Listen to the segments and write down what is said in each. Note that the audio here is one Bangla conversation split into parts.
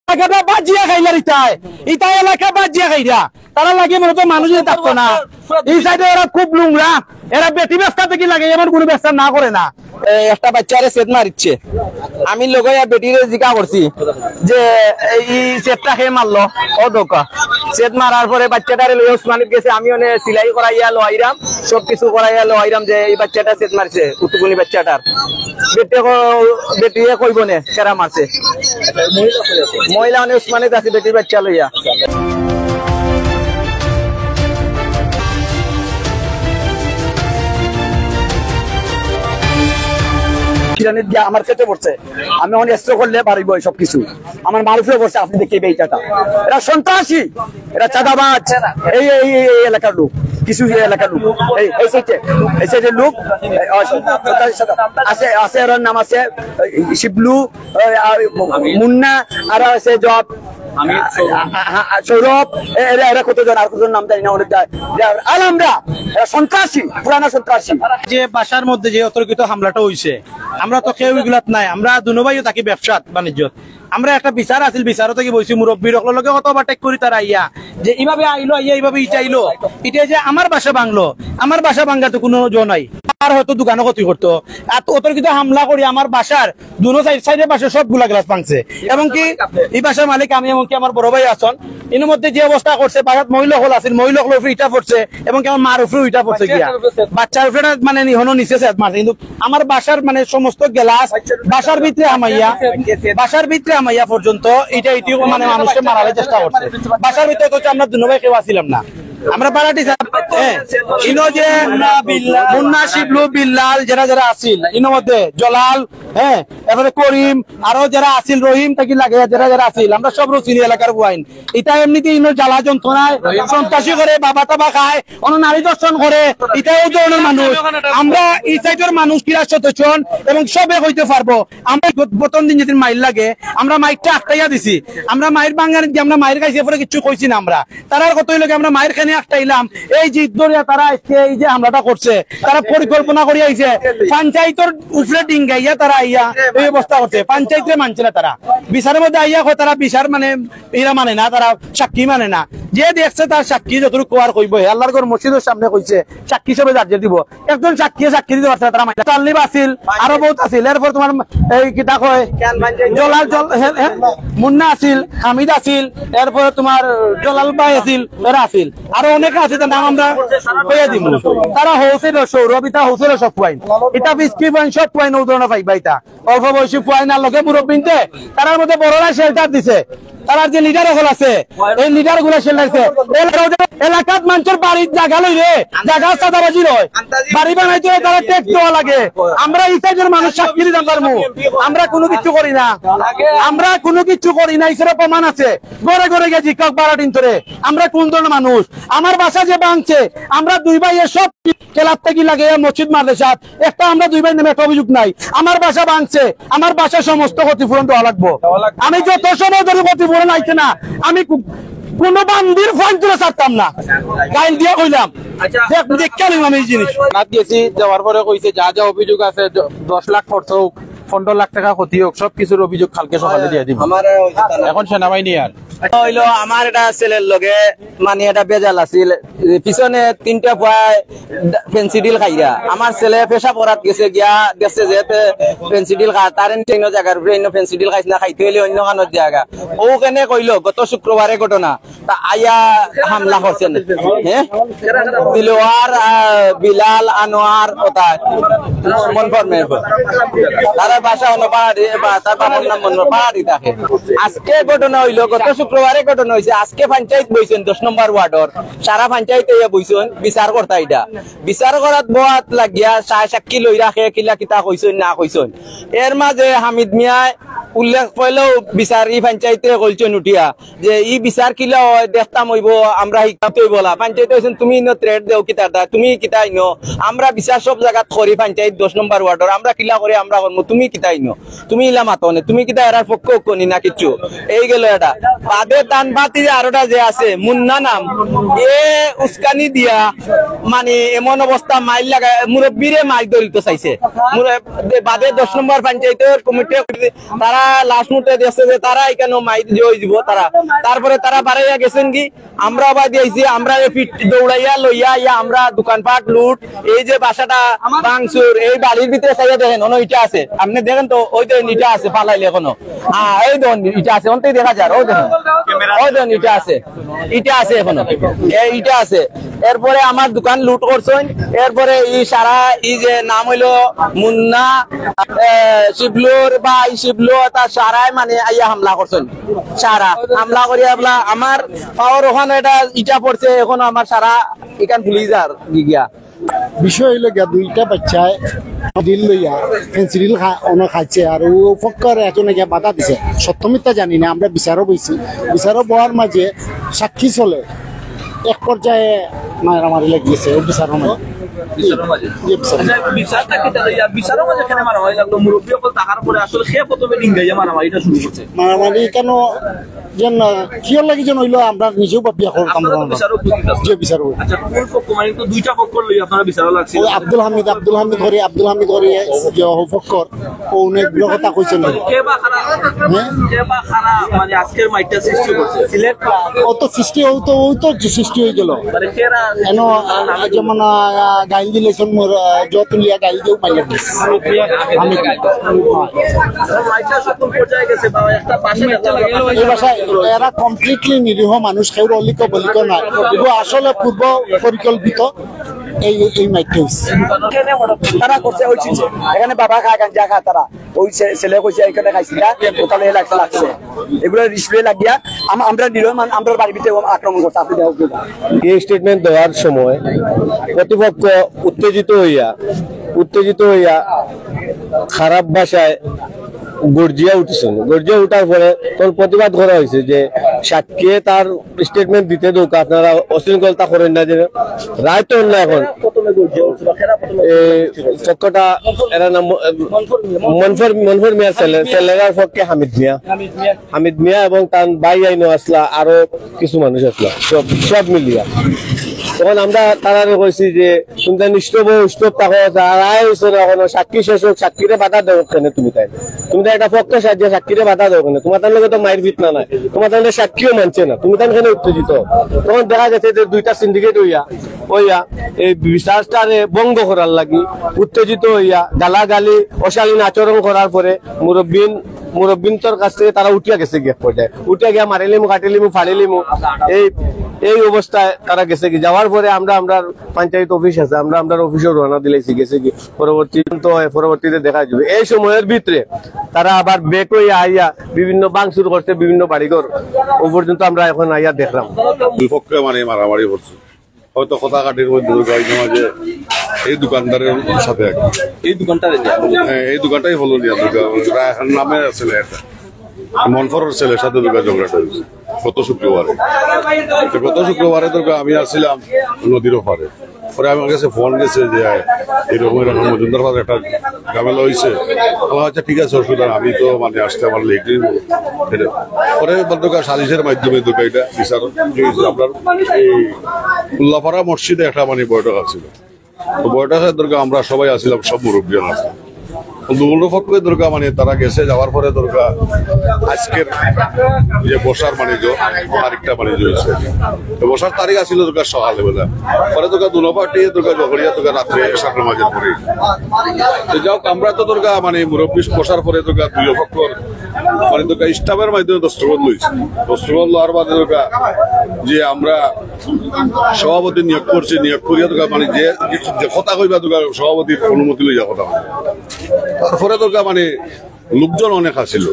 এলাকাটা বাজিয়া খাইলার ইটাই এলাকা বাজিয়া খাইরা তারা লাগে মূলত মানুষের থাকতো না। এই সাইডে এরা খুব লুংরা, এরা বেটি ব্যবসা থেকে লাগে, এমন কোনো ব্যবসা না করে না। একটা বাচ্চারে সেট মারিচ্ছে, আমি লোক বেটিরে জিজ্ঞা করছি যে এই সেটটা খেয়ে মারলো, ও দোকা সেট মারার পরে বাচ্চাটারে লই ওসমানিত গেছে, আমি অনেক সিলাই করাইয়া লো আইরাম, সবকিছু করাইয়া লো আইরাম যে এই বাচ্চাটা সেট মারছে, উতুকুনি বাচ্চাটার বেটিয়ে কইব নে কেরা মারছে। মহিলা অনেক ওসমানিত আছে বেটির বাচ্চা লইয়া। আমার খেতে পড়ছে, আমি অনেক এস্ত্র করলে পারিব সবকিছু, আমার মানুষও পড়ছে। আপনি দেখি এইটা এরা সন্ত্রাসী, এরা চাঁদাবাজ, এই এলাকার লোক, কিছু এলাকার লোক, এই সাইডের লোক আছে আছে। এর নাম আছে শিবলু, মুন্না, আর আছে জব সৌরভ, এরা কতজন আর কতজন নাম জানি না অনেক। আমরা সন্ত্রাসী, পুরানা সন্ত্রাসী। যে বাসার মধ্যে যে অতর্কিত হামলাটা হয়েছে, আমরা তো কেউ এগুলাত নাই, আমরা দুনোভাইও থাকি ব্যবসা বাণিজ্য। আমরা একটা বিচার আছিল, বিচারও থেকে বলছি মুরব্বীর লগে কত ওভারটেক করি তারা আইয়া যে এইভাবে আইলো, আইয়া এইভাবে ইটা আইলো, এটা যে আমার বাসা ভাঙলো, আমার বাসা ভাঙ্গা তো কোনো জো নাই, আর হয়তো দোকানও ক্ষতি করতো। অতর্কিত হামলা করি আমার বাসার দুনো সাইডের বাসার সবগুলা গ্লাস ভাঙছে, এবং কি এই বাসার মালিক আমি, এমনকি আমার বড় ভাই আছেন। এর মধ্যে যে অবস্থা করছে, বাসার মহিলা হল আছে, মহিলা হল উপরে ইটা পড়ছে, এবং কি আমার মার উপরে ইটা পড়ছে, গিয়া বাচ্চার উপরে মানে নিহন নিচে মারছে। কিন্তু আমার বাসার মানে সমস্ত গ্লাস বাসার ভিতরে আমাইয়া, বাসার ভিতরে আমাইয়া পর্যন্ত এটা এটিও মানে মানুষকে মারার চেষ্টা করছে। বাসার ভিতরে তো আমরা দুনো ভাই কেউ আসছিলাম না, আমরা পাড়াটি ইনো যে মুন্না, শিবলু, বিল্লাল যারা যারা আসিল, ইনোর মধ্যে জলাল, হ্যাঁ, এরপরে করিম, আরো যারা আসিল, রহিম থাকি লাগে যারা যারা আসিল, আমরা সব রুচিনি এলাকার বুয়াইন। এটা এমনিতে ইনো জ্বালা যন্ত্রণায় সন্ত্রাসী করে, বাবা টাবা খায়, অন্য নারী দর্শন করে, এটাও ধরনের মানুষ। আমরা এই সাইডের মানুষ কিরা সচেতন এবং সবে হইতে পারবো। আমরা প্রথম দিন যেদিন মাইল লাগে, আমরা মাইরটা আটকাইয়া দিছি, আমরা মায়ের বাঙ্গার আমরা মায়ের কাছে পরে কিছু কইছি না। আমরা তারার কত হইলে আমরা মায়ের খানে আটকাইলাম, এই জিদ ধরিয়া তারা আজকে এই যে হামলাটা করছে, তারা পরিকল্পনা করে আইছে, পঞ্চায়েতের উপরে ডিঙ্গাইয়া তারা আইয়া এই অবস্থা করছে। পঞ্চায়েতে মানছে না তারা, বিচারের মধ্যে আইয়া তারা বিচার মানে এরা মানে না, তারা সাক্ষী মানে না। যে দেখছে তার সাক্ষী যতটুকু কোয়ার কইব, আল্লাহর ঘর মসজিদের সামনে কইছে সাক্ষী হিসেবে দাঁড়িয়ে দিব, একজন সাক্ষী দিতে পারছে তারা মানে। তাল্লিব আসিল, আরো বহুত আসিল, এরপর তোমার এই কিতা কয় জলাল, মুন্না আসিল, হামিদ আসিল, এরপরে তোমার জলাল ভাই আসিল, এরা আসিল, আরো অনেকে আছে তার নাম আমরা কইয়া দিব। তারা হৌসেল, সৌরভ, ইটা হৌসেল সব পয়েন, এটা বিস্কি পয়েন সব পয়েন ও ধরনের পাইবা। এটা অল্প বয়সী পয়েন আর লোকে মুরব্বিনতে তার মধ্যে বড়রা শেল্টার দিছে, তার যে লিডার হল আছে এই লিডার গুলা শেল্টারছে। এলাকাত মানুষের বাড়ির জায়গা লইলে জায়গা চাঁদাবাজি লয়, বাড়ি বানাইতে তারা ট্যাক্স দেওয়া লাগে। আমরা এই সাইডের মানুষ সাক্ষী দিতাম পারবো, আমরা কোনো কিছু করি না, আমরা কোনো কিছু করি না, ঈশ্বরের প্রমাণ আছে। ঘরে ঘরে গেছি বারাটিন ধরে, আমরা কোন ধরনের মানুষ। আমার বাসা যে ভাঙছে, আমরা দুই ভাই সব খেলার থেকে লাগে মসজিদ মাদ্রাসা একটা, আমরা দুই ভাই নামে একটা অভিযোগ নাই। আমার বাসা ভাঙছে, আমার বাসা সমস্ত ক্ষতিপূরণ দেওয়া লাগবো। আমি যত সময় ধরে ক্ষতিপূরণ আইছে না, আমি কোন বান্দির ফোন তুলে ছাড়তাম না, গাইল দিয়ে কইলাম আমি জিনিস গেছি। যাওয়ার পরে কইছে যা যা অভিযোগ আছে 10 লাখ খরচ হোক, 15 লাখ টাকা ক্ষতি হোক, সবকিছুর অভিযোগ কালকে সকালে দিয়ে দিব। এখন সেনাবাহিনী আর হইলো আমার এটা ছেলের লগে মানে এটা বেজাল আছিল, পিছনে 3টা ভয় পেন্সিডিল খাইয়া আমার ছেলে পেশা পড়াত গেছে, গিয়া দেখছে যে পেন্সিডিল খা, তার জায়গার উপরে পেন্সিডিল খাইছে না, খাইতে হইলে অন্য কানের জায়গা। ও কেনে কইলো গত শুক্রবারে ঘটনা, তা আইয়া হামলা করছেন, হ্যাঁ, দিলওয়ার, বিলাল, আনোয়ার, তারা বাসা হলো পাহাড়ি, তার বাবার নাম পাহাড়ি থাকে। আজকে ঘটনা হইলো গত শুক্রবারে ঘটনা হয়েছে, আজকে পঞ্চায়েত বইছেন 10 নম্বর ওয়ার্ডর, সারা পঞ্চায়েত বইছেন বিচার করতা। এটা বিচার করাত বোয়াত লাগিয়া সাক্ষী লই রাখে, কিলা কিতা কইছেন না কইছেন। এর মাঝে হামিদ মিয়ায় উল্লেখ পাইলেও বিচার ই পঞ্চায়েতে কইছেন উঠিয়া যে ই বিচার কিলা হয় দেখতাম হইব, আমরা শিখাতেই বলা। পঞ্চায়েত হয়েছেন তুমি ইনো থ্রেট দেও কিতা, তুমি কিতা ইনো, আমরা বিচার সব জায়গাত করি পঞ্চায়েত 10 নম্বর ওয়ার্ডর, আমরা কিলা করে আমরা করবো, তুমি কিতা ইনো, তুমি ইলা মাতনে, তুমি কিতা এরার পক্ষ কনি না কিচ্ছু। এই গেল এটা বাদে তান বাতি আরোটা যে আছে মুন্না নাম এ উস্কানি দিয়া মানে এমন অবস্থা মাইল লাগা মুরব্বীরে মাইল দলিত চাইছে বাদে 10 নম্বর পঞ্চায়েতের কমিটি তারা লাস্ট মুহূর্তে দেখছে যে তারা এখানে মাইল জয় দিব তারা তারপরে তারা বাড়াইয়া গেছেন কি আমরা আবার দিয়েছি আমরা ফিট দৌড়াইয়া লইয়া ইয়া আমরা দোকানপাট লুট এই যে বাসাটা ভাঙচুর এই বাড়ির ভিতরে চাইয়া দেখেন অন্য ইটা আছে আপনি দেখেন তো ওই দেখেন ইটা আছে পালাইলে এখনো এই দেখুন ইটা আছে অন্তেই দেখা যায় ওই দেখেন ইটা আছে এখনো ইটা আছে এরপরে আমার দোকান লুট করছেন এরপরে এই সারা এই যে নাম হইলো মুন্না শিবলুর বা এই শিবলু তার সারাই মানে আইয়া হামলা করছেন সারা হামলা করিয়া বলা আমার পাওয়ার ওখানে এটা ইটা পড়ছে এখন আমার সারা এখান পুলিশ গিয়া বিষয় হইল গিয়া দুইটা বাচ্চায় দিল লইয়া ফেন্সিল খাইছে আর ও ফক্কর এজনে গিয়া বাধা দিছে সত্য মিথ্যা জানি না আমরা বিচারও বইছি বিচারও বওয়ার মাঝে সাক্ষী চলে এক পর্যায়ে মারামারি লাগিয়েছে ও বিচারও মাঝে মারামারি কেন যেন কিয় লাগি যেন হইলো আমরা নিজেও ভাবিয়া করতাম যে বিচার আব্দুল হামিদ ধরে ফক্কর ও অনেক কথা কইছেন ও তো সৃষ্টি সৃষ্টি হয়ে গেল এন যেমন গাইল দিলেছেন মোর যতুলিয়া গাইল দিয়েও পাইয়া এই ভাষায় এরা কমপ্লিটলি নিরীহ মানুষ কেউ অলিক বলিক নাই এগুলো আসলে পূর্ব পরিকল্পিত এই মাইকটা তারা করছে ওই এখানে বাবা খায় গাঞ্জা খায় তারা ওই ছেলে কইছে এখানে খাইছিল ওখানে লাগছে এগুলো রিসপ্লে লাগিয়া আমরা নিরীহ আমরা বাড়ির ভিতরে আক্রমণ করছে আপনি এই স্টেটমেন্ট দেওয়ার সময় প্রতিপক্ষ উত্তেজিত হইয়া খারাপ ভাষায় গর্জিয়া উঠার পরে তখন প্রতিবাদ করা হয়েছে যে সাক্ষী তার স্টেটমেন্ট দিতে দোক আপনারা অশৃঙ্খলতা করেন না যে রায় তো না এখন পক্ষটা এরা নাম মনফর মিয়ার ছেলেরার পক্ষে হামিদ মিয়া এবং তার ভাই আইন আসলা আরো কিছু মানুষ আসলা সব মিলিয়া তখন আমরা তারা কইছি যে তুমি নিষ্ঠব থাকো রায় হয়েছে না কোনো সাক্ষী শেষ হোক সাক্ষীরে বাধা দেবো কেন তুমি একটা পক্ষ সাহায্য সাক্ষীরে বাধা দেবো কেন তোমার তার লগে তো মায়ের ভিত না নাই তোমার তাহলে সাক্ষীও মানছে না তুমি তার কেন উত্তেজিত তখন দেখা গেছে যে দুইটা সিন্ডিকেট হইয়া এই বিচারটারে বন্ধ করার লাগি উত্তেজিত হইয়া গালাগালি অশালীন আচরণ করার পরে মুরব্বিনতর কাছ থেকে তারা উঠিয়া গেছে গিয়ে পর্যায়ে উঠিয়া গিয়া মারিলিমু কাটিলিমু ফাড়িলিমু এই অবস্থায় তারা গেছে কি যাওয়ার পরে আমরা পঞ্চায়েত অফিস আছে আমরা অফিসে রওনা দিলেছি গেছে কি পরবর্তীতে দেখা যাবে এই সময়ের ভিতরে তারা আবার বেক হইয়া আইয়া বিভিন্ন ভাঙচুর করছে বিভিন্ন বাড়িঘর ও পর্যন্ত আমরা এখন আইয়া দেখলাম দুই পক্ষে মানে মারামারি করছে হয়তো কথা কাটির মধ্যে যে এই দোকানদারের সাথে এই দোকানটাই হলো নামে ছেলে একটা মনফরের ছেলের সাথে ঝগড়াটা হয়েছে গত শুক্রবারে তো আমি আসছিলাম নদীর ওপারে পরে আমার কাছে ফোন গেছে যে এরকম মজুমদার পাশে একটা ঝামেলা হয়েছে আচ্ছা ঠিক আছে অসুবিধা আমি তো মানে আসতে আমার লেট পরে সালিশের মাধ্যমে এটা বিচার আপনার এই উল্লাপাড়া মসজিদে একটা মানে বৈঠক আছিল তো বৈঠকের দরকার আমরা সবাই আসছিলাম সব মুরব্বীরা আছে দুর্গপক্ষে দুর্গা মানে তারা গেছে যাওয়ার পরে দুর্গা আজকের যে বসার বাণিজ্য তারিখটা বাণিজ্য হয়েছে বসার তারিখ আসছিল দুর্গা সকালে বেলা পরে দুর্গা দুনো পার্টি দুর্গা জগড়িয়া দুর্গা রাত্রে সাতটা মাঝের পরে যাও আমরা তো দুর্গা মানে মুরব্বী বসার পরে দুর্গা দুই পক্ষর মানে দুর্গা স্টাফের মাধ্যমে দস্তখত লইছে দস্তখত লওয়ার বাদে দুর্গা যে আমরা সভাপতি নিয়োগ করছি নিয়োগ করিয়া দুর্গা মানে যে কথা কইবা দুর্গা সভাপতির অনুমতি লইয়া কথা তারপরে দরকার মানে লোকজন অনেক আসছিল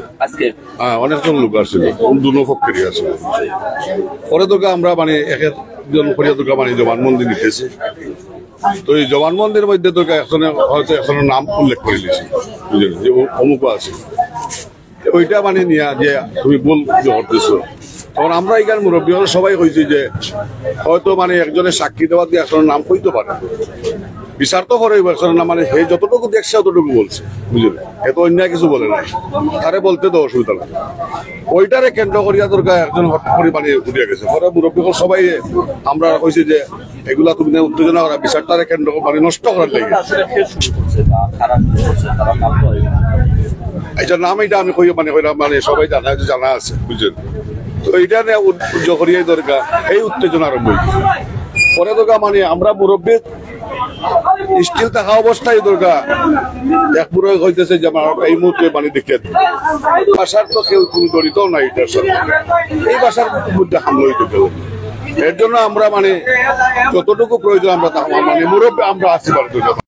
অনেকজন লোক আসছিল দুনো পক্ষেরই আসছিল পরে দরকার আমরা মানে একজন করিয়া দরকার মানে জবানবন্দি নিতেছি তো এই জবানবন্দির মধ্যে দরকার হয়তো একজনের নাম উল্লেখ করে দিয়েছি যে অমুক আছে ওইটা মানে নিয়া যে তুমি ভুল করতেছো তখন আমরা এখানে মুরব্বী সবাই কইছি যে হয়তো মানে একজনের সাক্ষী দেওয়ার দিয়ে একজনের নাম কইতে পারে বিচার তো করে বলছে না, মানে হে যতটুকু দেখছে ততটুকু বলছে, বুঝলেন, এ তো অন্যায় কিছু বলে নাই, তারে বলতে তো অসুবিধা নাই। ওইটারে কেন্দ্র করিয়া দরকার একজন হঠাৎ করে মানে উঠিয়া গেছে, পরে মুরব্বী সবাই আমরা কইছি যে এগুলা তুমি উত্তেজনা করা, বিচারটারে কেন্দ্র মানে নষ্ট করার লাগে। এটা নাম এটা আমি কই মানে মানে সবাই জানা আছে, বুঝলেন। তো এইটা নিয়ে উদ্যোগ করিয়াই দরকার, এই উত্তেজনা আরম্ভ হয়েছে। পরে দরকার মানে আমরা মুরব্বী স্টিল থাকা অবস্থায় দরকার এক পুরো হইতেছে যে আমার এই মুহূর্তে মানে দেখে বাসার তো কেউ কোনো জড়িত নাই এটার সাথে, এই বাসার মধ্যে হামলা হইতে গেল। এর জন্য আমরা মানে যতটুকু প্রয়োজন আমরা মানে মুরব্বী আমরা আসতে পারবো।